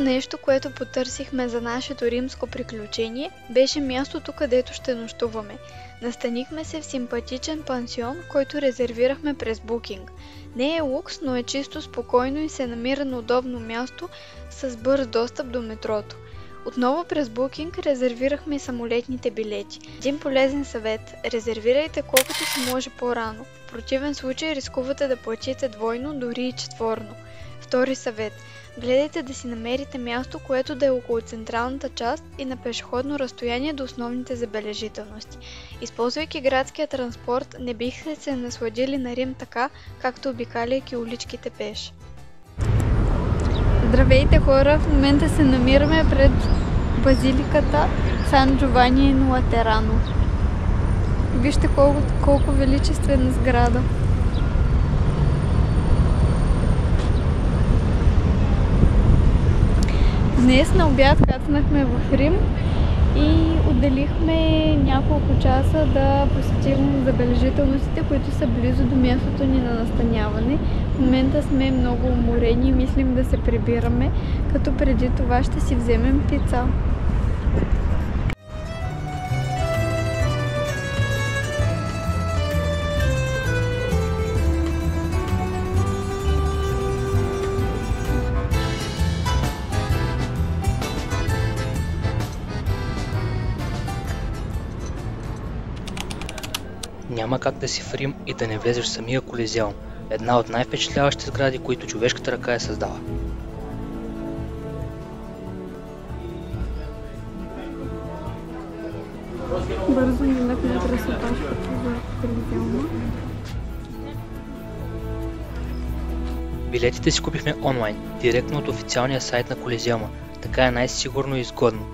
нещо, което потърсихме за нашето римско приключение, беше мястото, където ще нощуваме. Настанихме се в симпатичен пансион, който резервирахме през Booking. Не е лукс, но е чисто спокойно и се намира на удобно място с бърз достъп до метрото. Отново през Booking резервирахме и самолетните билети. Един полезен съвет – резервирайте колкото се може по-рано. В противен случай рискувате да платите двойно, дори и четворно. Втори съвет – гледайте да си намерите място, което да е около централната част и на пешеходно разстояние до основните забележителности. Използвайки градския транспорт, не бихте се насладили на Рим така, както обикаляйки уличките пеш. Здравейте хора! В момента се намираме пред базиликата Сан Джовани ин Латерано. Вижте колко величествена сграда. Днес на обяд кацнахме в Рим и отделихме няколко часа да посетим забележителностите, които са близо до мястото ни на настаняване. В момента сме много уморени и мислим да се прибираме, като преди това ще си вземем пица. Няма как да си в Рим и да не влезеш в самия Колизеум, една от най-впечатляващите сгради, които човешката ръка е създала. Бързо минахме красоташката за Колизеума. Билетите си купихме онлайн, директно от официалния сайт на Колизеума, така е най-сигурно и изгодно.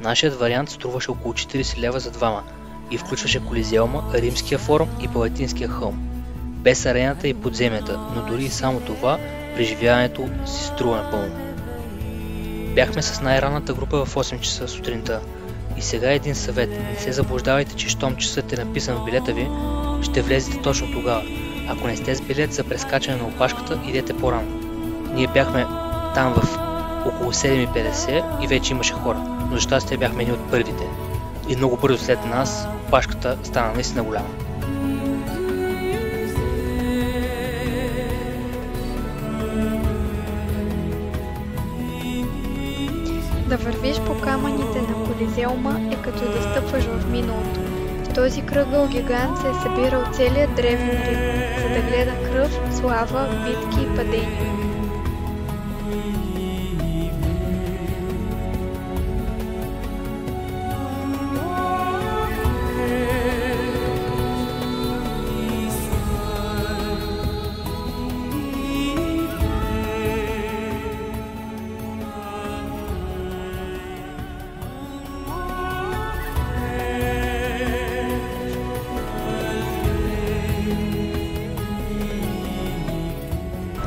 Нашият вариант струваше около 40 лева за двама и включваше Колизеума, Римския форум и Палатинския хълм. Без арената и подземията, но дори и само това, преживяването си струва напълно. Бяхме с най-ранната група в 8 часа сутринта. И сега един съвет, не се заблуждавайте, че щом часът е написан в билета ви, ще влезете точно тогава. Ако не сте с билет за прескачане на опашката, идете по-рано. Ние бяхме там в около 7:50 и вече имаше хора, но за щастие бяхме едни от първите. И много бързо след нас опашката стана наистина голяма. Да вървиш по камъните на Колизеума е като да стъпваш в миналото. В този кръгъл гигант се е събирал целият древен Рим, за да гледа кръв, слава, битки и падения.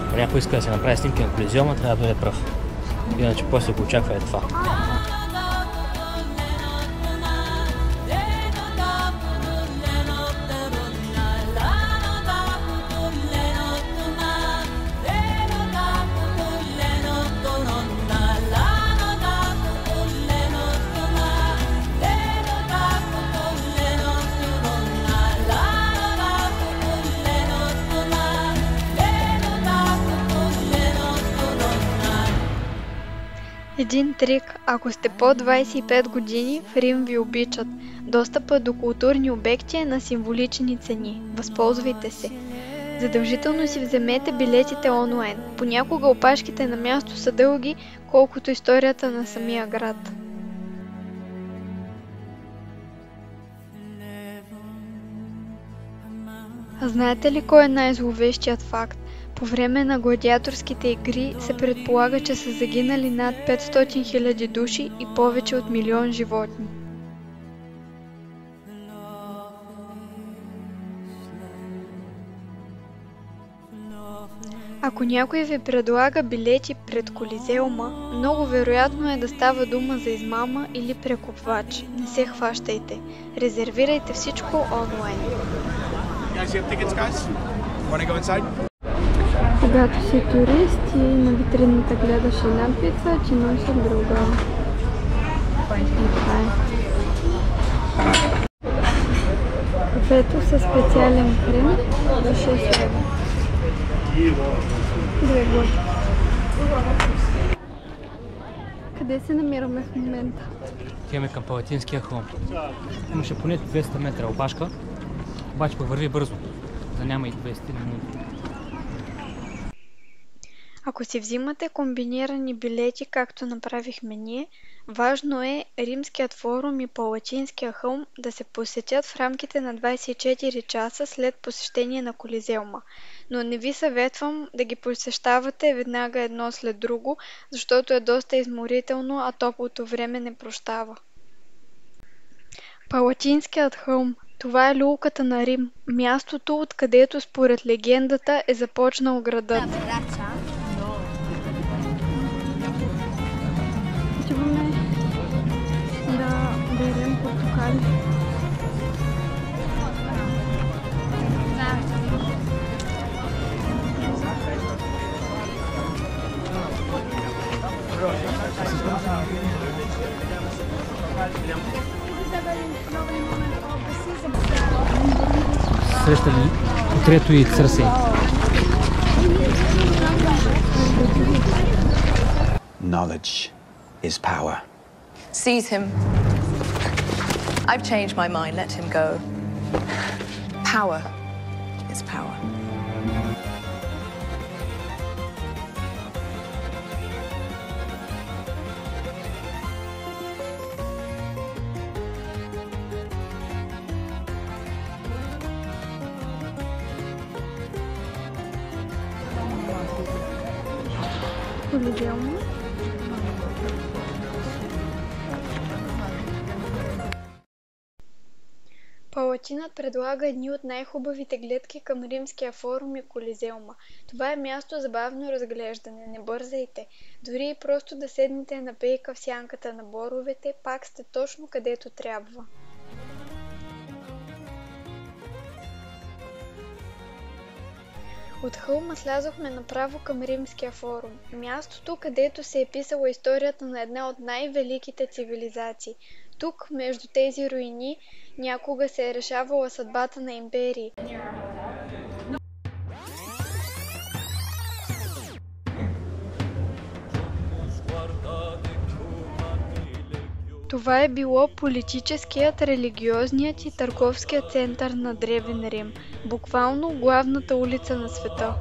Ако някой иска да се направи снимки на Колизеума, трябва да бъде пръв. Иначе после го очаква е това. Един трик, ако сте под 25 години, в Рим ви обичат. Достъпът до културни обекти е на символични цени. Възползвайте се. Задължително си вземете билетите онлайн. Понякога опашките на място са дълги, колкото историята на самия град. А знаете ли кой е най-зловещият факт? По време на гладиаторските игри се предполага, че са загинали над 500 000 души и повече от 1 милион животни. Ако някой ви предлага билети пред Колизеума, много вероятно е да става дума за измама или прекупвач. Не се хващайте. Резервирайте всичко онлайн. когато си турист и на витрината гледаш една пица, ти носи друга. Това е. Кафето със специален крем за 6 лева. 2 глътки. Къде се намираме в момента? Отиваме към Палатинския хълм. Имаше поне 200 метра опашка, обаче пък върви бързо, да няма и 20 минути. Ако си взимате комбинирани билети, както направихме ние, важно е Римският форум и Палатинския хълм да се посетят в рамките на 24 часа след посещение на Колизеума. Но не ви съветвам да ги посещавате веднага едно след друго, защото е доста изморително, а топлото време не прощава. Палатинският хълм. Това е люлката на Рим, мястото, откъдето според легендата е започнал градът. Отиваме да берем портокали. Срещали потрето и Църсей. Knowledge is power. Seize him. I've changed my mind. Let him go. Power is power. Колизеума. Палатинът предлага едни от най-хубавите гледки към Римския форум и Колизеума. Това е място за бавно разглеждане, не бързайте. Дори и просто да седнете на пейка в сянката на боровете, пак сте точно където трябва. От хълма слязохме направо към Римския форум, мястото, където се е писала историята на една от най-великите цивилизации. Тук, между тези руини, някога се е решавала съдбата на империи. Това е било политическият, религиозният и търговският център на Древен Рим, буквално главната улица на света.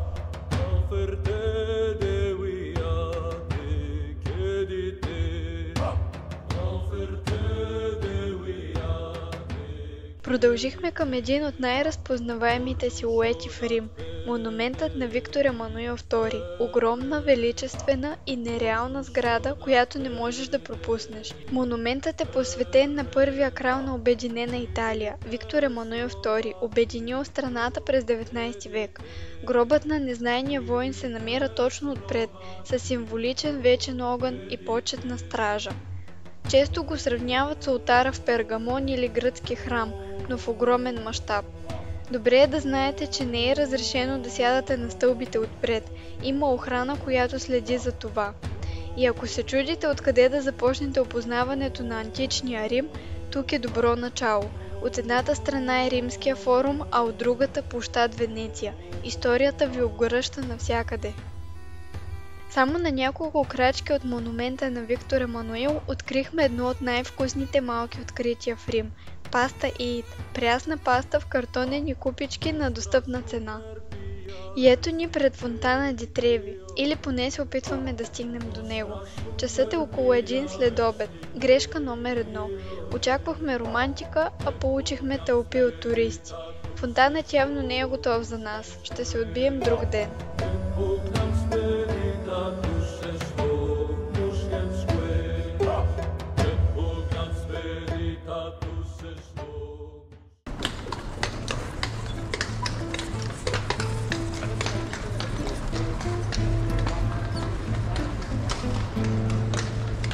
Продължихме към един от най-разпознаваемите силуети в Рим – монументът на Виктор Емануил II. Огромна, величествена и нереална сграда, която не можеш да пропуснеш. Монументът е посветен на първия крал на обединена Италия – Виктор Емануил II, обединил страната през 19 век. Гробът на незнайния войн се намира точно отпред, със символичен вечен огън и почетна стража. Често го сравняват с олтара в Пергамон или гръцки храм, но в огромен мащаб. Добре е да знаете, че не е разрешено да сядате на стълбите отпред. Има охрана, която следи за това. И ако се чудите откъде да започнете опознаването на античния Рим, тук е добро начало. От едната страна е Римския форум, а от другата площад Венеция. Историята ви обгръща навсякъде. Само на няколко крачки от монумента на Виктор Емануил открихме едно от най-вкусните малки открития в Рим – паста Иит, прясна паста в картонени купички на достъпна цена. И ето ни пред фонтана Ди Треви, или поне се опитваме да стигнем до него. Часът е около 1 след обед. Грешка номер 1. Очаквахме романтика, а получихме тълпи от туристи. Фонтанът явно не е готов за нас. Ще се отбием друг ден.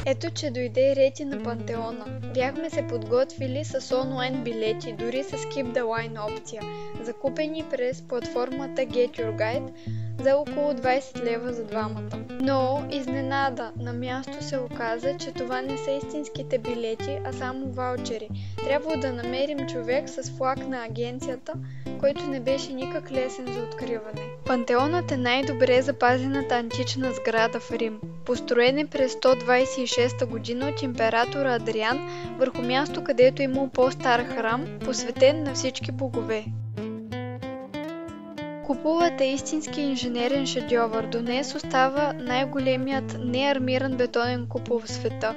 Ето, че дойде ред и на Пантеона. Бяхме се подготвили с онлайн билети, дори с Skip the Line опция, закупени през платформата Get Your Guide, за около 20 лева за двамата. Но, изненада, на място се оказа, че това не са истинските билети, а само ваучери. Трябва да намерим човек с флаг на агенцията, който не беше никак лесен за откриване. Пантеонът е най-добре запазената антична сграда в Рим. Построен е през 126 година от императора Адриан върху място, където имал по-стар храм, посветен на всички богове. Куполът е истински инженерен шедьовър. До днес остава най-големият неармиран бетонен купол в света.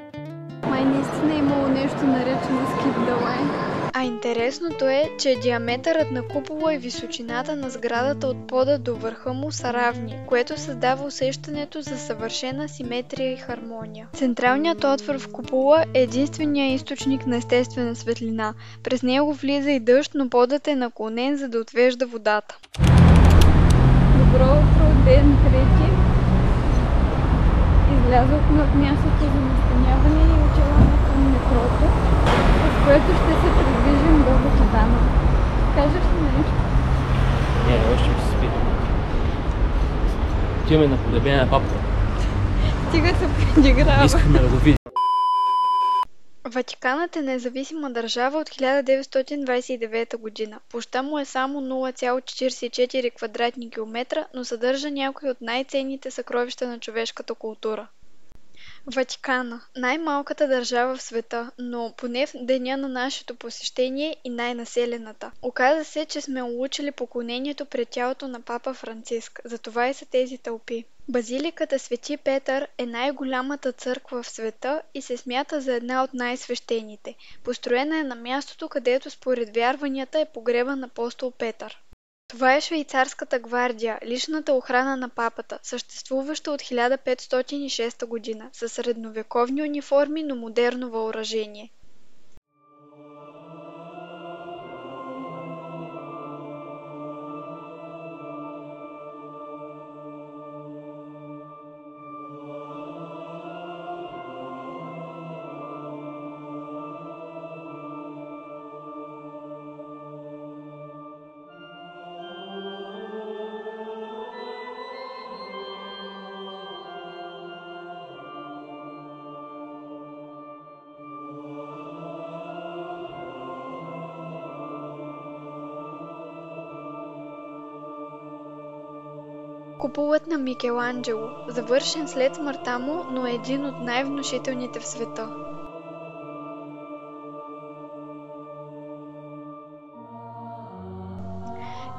Май наистина имало нещо наречено Skip the Line. А интересното е, че диаметърът на купола и височината на сградата от пода до върха му са равни, което създава усещането за съвършена симетрия и хармония. Централният отвор в купола е единственият източник на естествена светлина. През него влиза и дъжд, но подът е наклонен, за да отвежда водата. Добро утро, ден трети. Излязохме от мястото за настаняване и отиваме към метрото, с което ще се придвижим до Ватикана. Кажеш ли нещо? Не, още ми се спи. Отиваме на погребение на папата. Стига се подиграва. Искаме да го видим. Ватиканът е независима държава от 1929 година. Площта му е само 0,44 квадратни километра, но съдържа някои от най-ценните съкровища на човешката култура. Ватикана – най-малката държава в света, но поне в деня на нашето посещение и най-населената. Оказа се, че сме улучили поклонението пред тялото на папа Франциск, затова и са тези тълпи. Базиликата Свети Петър е най-голямата църква в света и се смята за една от най-свещените. Построена е на мястото, където според вярванията е погребан апостол Петър. Това е швейцарската гвардия, личната охрана на папата, съществуваща от 1506 година, със средновековни униформи, но модерно въоръжение. Куполът на Микеланджело, завършен след смъртта му, но е един от най-внушителните в света.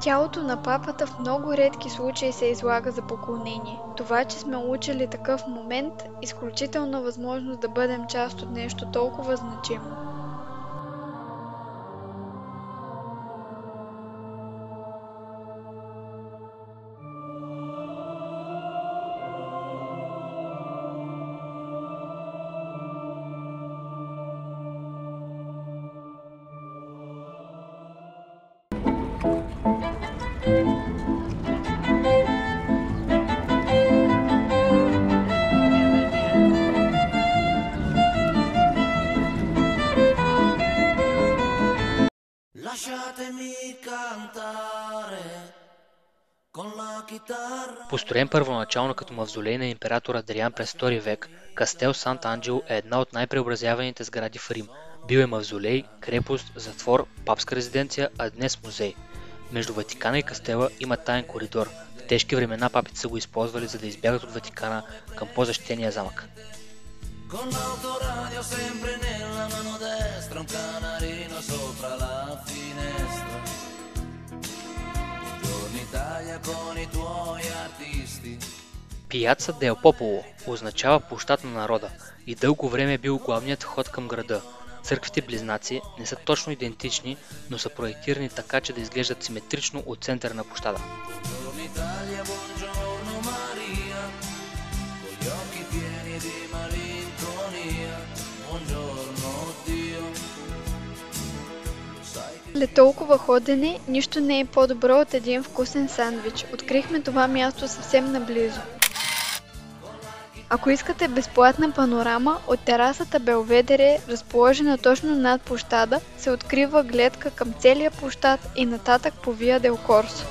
Тялото на папата в много редки случаи се излага за поклонение. Това, че сме учили такъв момент, изключителна възможност да бъдем част от нещо толкова значимо. Построен първоначално като мавзолей на император Адриан през 2 век, Кастел Сант-Анджело е една от най-преобразяваните сгради в Рим. Бил е мавзолей, крепост, затвор, папска резиденция, а днес музей. Между Ватикана и Кастела има таен коридор. В тежки времена папите са го използвали, за да избягат от Ватикана към по-защитения замък. Пияца Дел Пополо означава площад на народа и дълго време е бил главният вход към града. Църквите близнаци не са точно идентични, но са проектирани така, че да изглеждат симетрично от центъра на площада. След толкова ходене, нищо не е по-добро от един вкусен сандвич. Открихме това място съвсем наблизо. Ако искате безплатна панорама, от терасата Белведере, разположена точно над площада, се открива гледка към целия площад и нататък по Вия дел Корсо.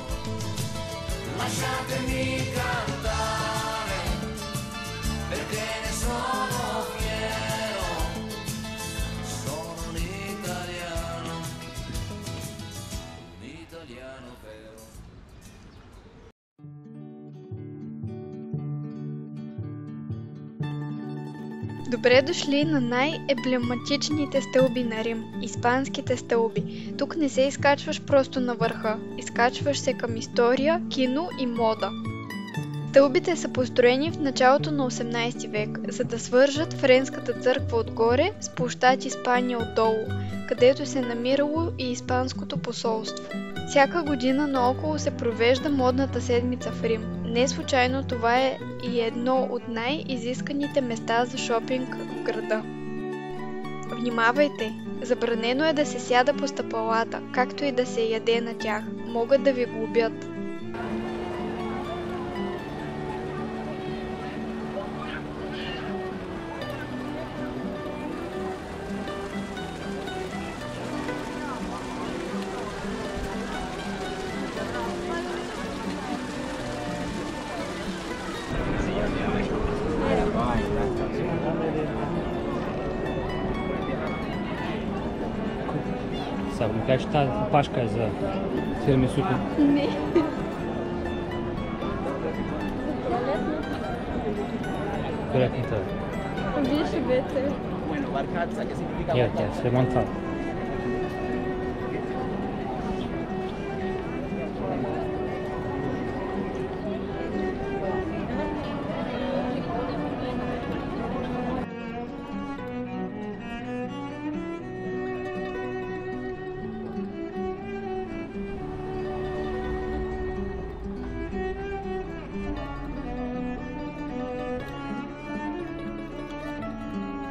Добре дошли на най-емблематичните стълби на Рим – испанските стълби. Тук не се изкачваш просто на върха, изкачваш се към история, кино и мода. Стълбите са построени в началото на 18 век, за да свържат Френската църква отгоре с площад Испания отдолу, където се намирало и Испанското посолство. Всяка година наоколо се провежда модната седмица в Рим. Не случайно това е и едно от най-изисканите места за шопинг в града. Внимавайте! Забранено е да се сяда по стъпалата, както и да се яде на тях. Могат да ви глобят. Сега ми кажеш, че тази пашка е за тирамисуто. Не. Коректната. Виж вече. Тя се ремонтва.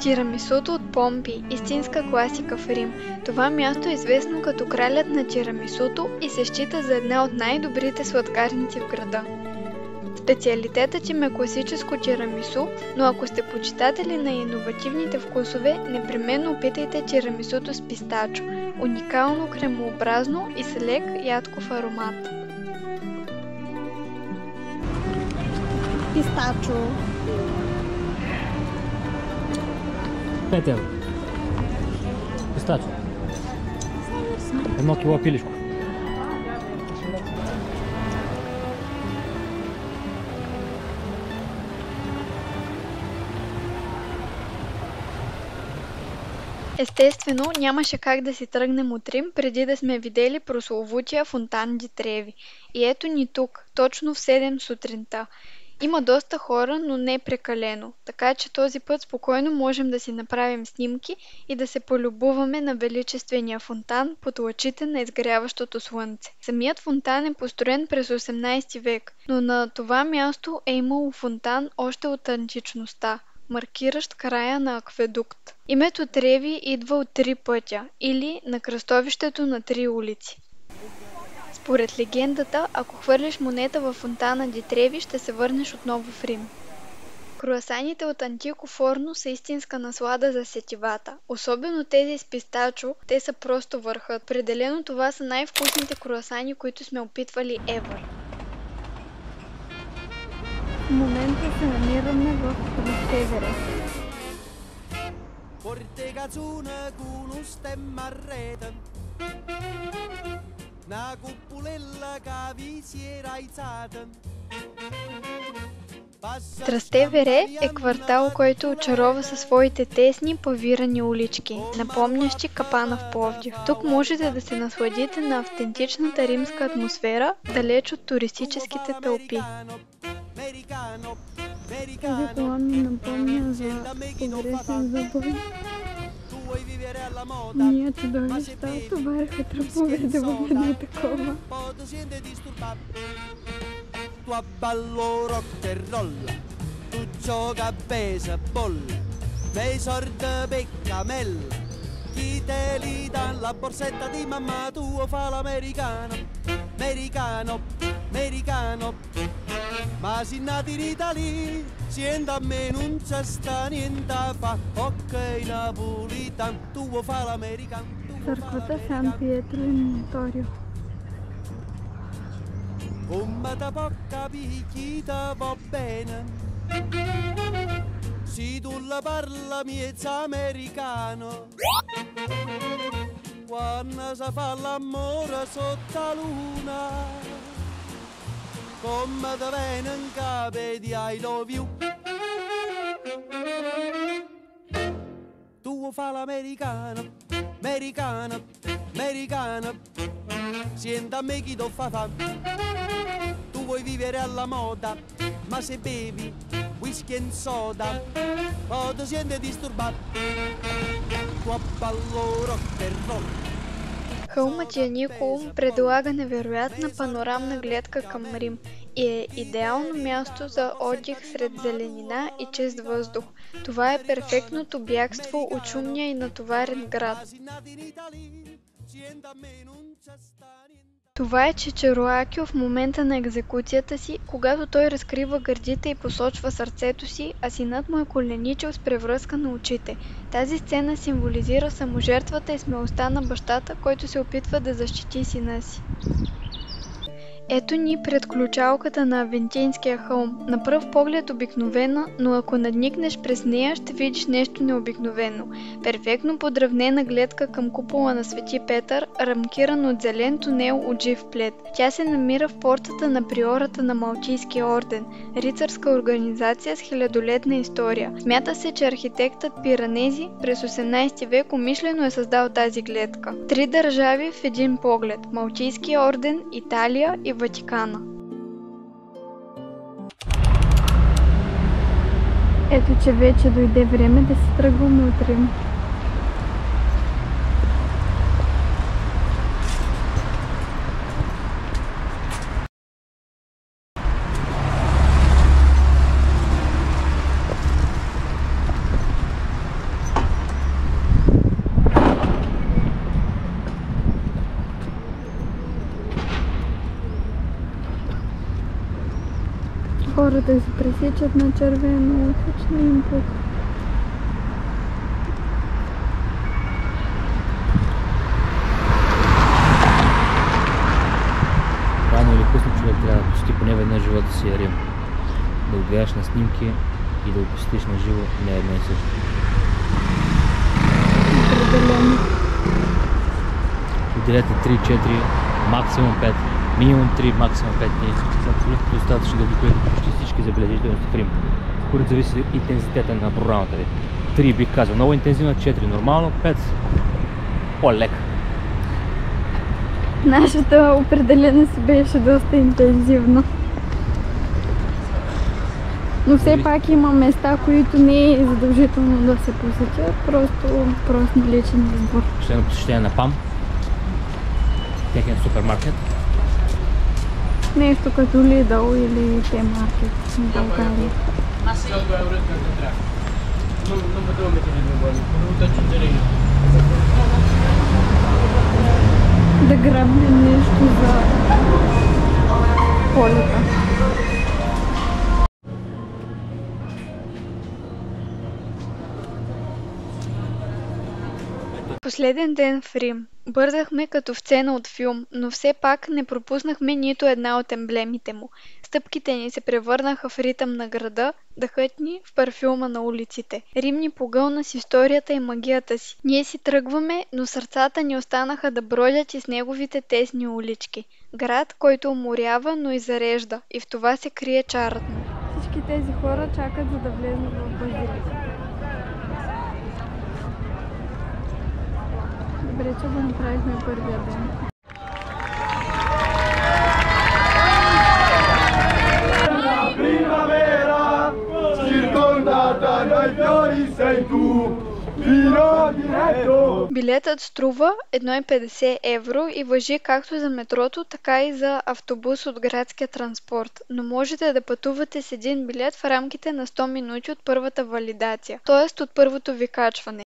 Тирамисуто от Помпи – истинска класика в Рим. Това място е известно като кралят на тирамисуто и се счита за една от най-добрите сладкарници в града. Специалитетът им е класическо тирамису, но ако сте почитатели на иновативните вкусове, непременно опитайте тирамисуто с пистачо – уникално кремообразно и с лек ядков аромат. Пистачо. Петел. Пистачо. 1 кило пилешко. Естествено, нямаше как да си тръгнем от Рим, преди да сме видели прословутия фонтан ди Треви. И ето ни тук, точно в 7 сутринта. Има доста хора, но не прекалено, така че този път спокойно можем да си направим снимки и да се полюбуваме на величествения фонтан под лъчите на изгряващото слънце. Самият фонтан е построен през 18 век, но на това място е имало фонтан още от античността, маркиращ края на акведукт. Името Треви идва от 3 пътя или на кръстовището на 3 улици. Според легендата, ако хвърлиш монета във фонтана ди Треви, ще се върнеш отново в Рим. Круасаните от Антико Форно са истинска наслада за сетивата. Особено тези с пистачо, те са просто върхът. Определено това са най-вкусните круасани, които сме опитвали ever. В момента се намираме в Трастевере. Трастевере е квартал, който очарова със своите тесни павирани улички, напомнящи Капана в Пловдив. Тук можете да се насладите на автентичната римска атмосфера, далеч от туристическите тълпи. Тази кола ми напомня за погрешен забой. Ние чудовища товареха траповете в едно такова. Tu a ballo rock e roll, tu gioca a baseball, nei sordi peccamella, chi te li dà la borsetta di mamma tua fa l'americano, americano, americano, ma si nati in Italia, siendo a me non c'è sta niente fa, ok napolitan, tu fa l'americano. Църквата Сан Пиетро и Монторио. come te può capire chi te va bene. Se tu la parla miezza americano, quando si fa l'amore sotto la luna, come te viene in capo di I love you. Tu fa l'americano, americano, americano, senta a me chi ti fa fame. Tu vuoi vivere alla moda, ma se bevi whisky e soda, poi ti senti disturbato. Tu ballo rock and roll. Хълмът Яниколум предлага невероятна панорамна гледка към Рим и е идеално място за отдих сред зеленина и чист въздух. Това е перфектното бягство от шумния и натоварен град. Това е Чичероакио в момента на екзекуцията си, когато той разкрива гърдите и посочва сърцето си, а синът му е коленичил с превръзка на очите. Тази сцена символизира саможертвата и смелостта на бащата, който се опитва да защити сина си. Ето ни пред ключалката на Авентинския хълм. На пръв поглед обикновена, но ако надникнеш през нея, ще видиш нещо необикновено. Перфектно подравнена гледка към купола на Свети Петър, рамкиран от зелен тунел от жив плет. Тя се намира в портата на приората на Малтийския орден, рицарска организация с хилядолетна история. Смята се, че архитектът Пиранези през 18 век умишлено е създал тази гледка. 3 държави в един поглед – Малтийския орден, Италия и Ватикана. Ето, че вече дойде време да се тръгваме от Рим. Хората се пресичат на червено, хич не им пука. Рано или късно човек трябва да посети поне веднъж в живота си Рим. Да отгледаш на снимки и да го посетиш на живо не едно и също. Определено. Отделете 3-4, максимум 5. Минимум 3, максимум 5 дни са абсолютно достатъчно да обиколите почти всички забележителности в Рим. Според зависи интензитета на програмата ви. 3 бих казал много интензивно, 4 нормално, 5 по-лека. Нашата определена си беше доста интензивна. Но все пак има места, които не е задължително да се посетят, просто на личен избор. Ще на посещение на ПАМ, техен супермаркет. Нещо като Lidl или T-Market в България. Да грабнем нещо за полета. Последен ден в Рим. Бързахме като в сцена от филм, но все пак не пропуснахме нито една от емблемите му. Стъпките ни се превърнаха в ритъм на града, дъхът ни в парфюма на улиците. Рим ни погълна с историята и магията си. Ние си тръгваме, но сърцата ни останаха да бродят из неговите тесни улички. Град, който уморява, но и зарежда, и в това се крие чарът му. Всички тези хора чакат за да влезнат в базиликата. Добре, че го направихме първия ден. Билетът струва 1,50 евро и важи както за метрото, така и за автобус от градския транспорт, но можете да пътувате с един билет в рамките на 100 минути от първата валидация, т.е. от първото ви качване.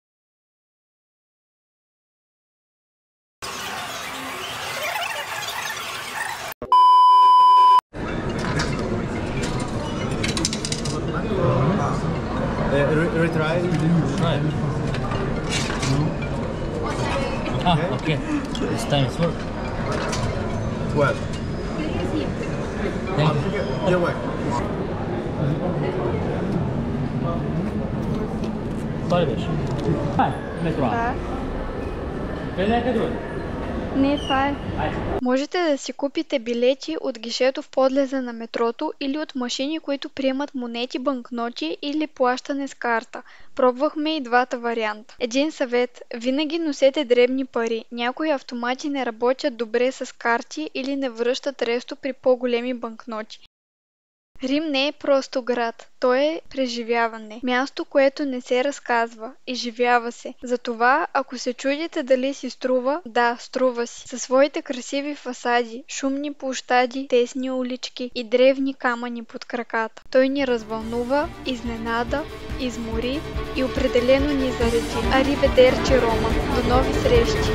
Retry. Okay. This time it's work. What? Your way. Това ли беше? Метро. Да. Къде друго? Не, това е. Можете да си купите билети от гишето в подлеза на метрото или от машини, които приемат монети, банкноти или плащане с карта. Пробвахме и двата варианта. Един съвет: винаги носете дребни пари. Някои автомати не работят добре с карти или не връщат ресто при по-големи банкноти. Рим не е просто град, той е преживяване. Място, което не се разказва, изживява се. Затова, ако се чудите дали си струва, да, струва си. Със своите красиви фасади, шумни площади, тесни улички и древни камъни под краката. Той ни развълнува, изненада, измори и определено ни зареди. Ариведерчи, Рома! До нови срещи!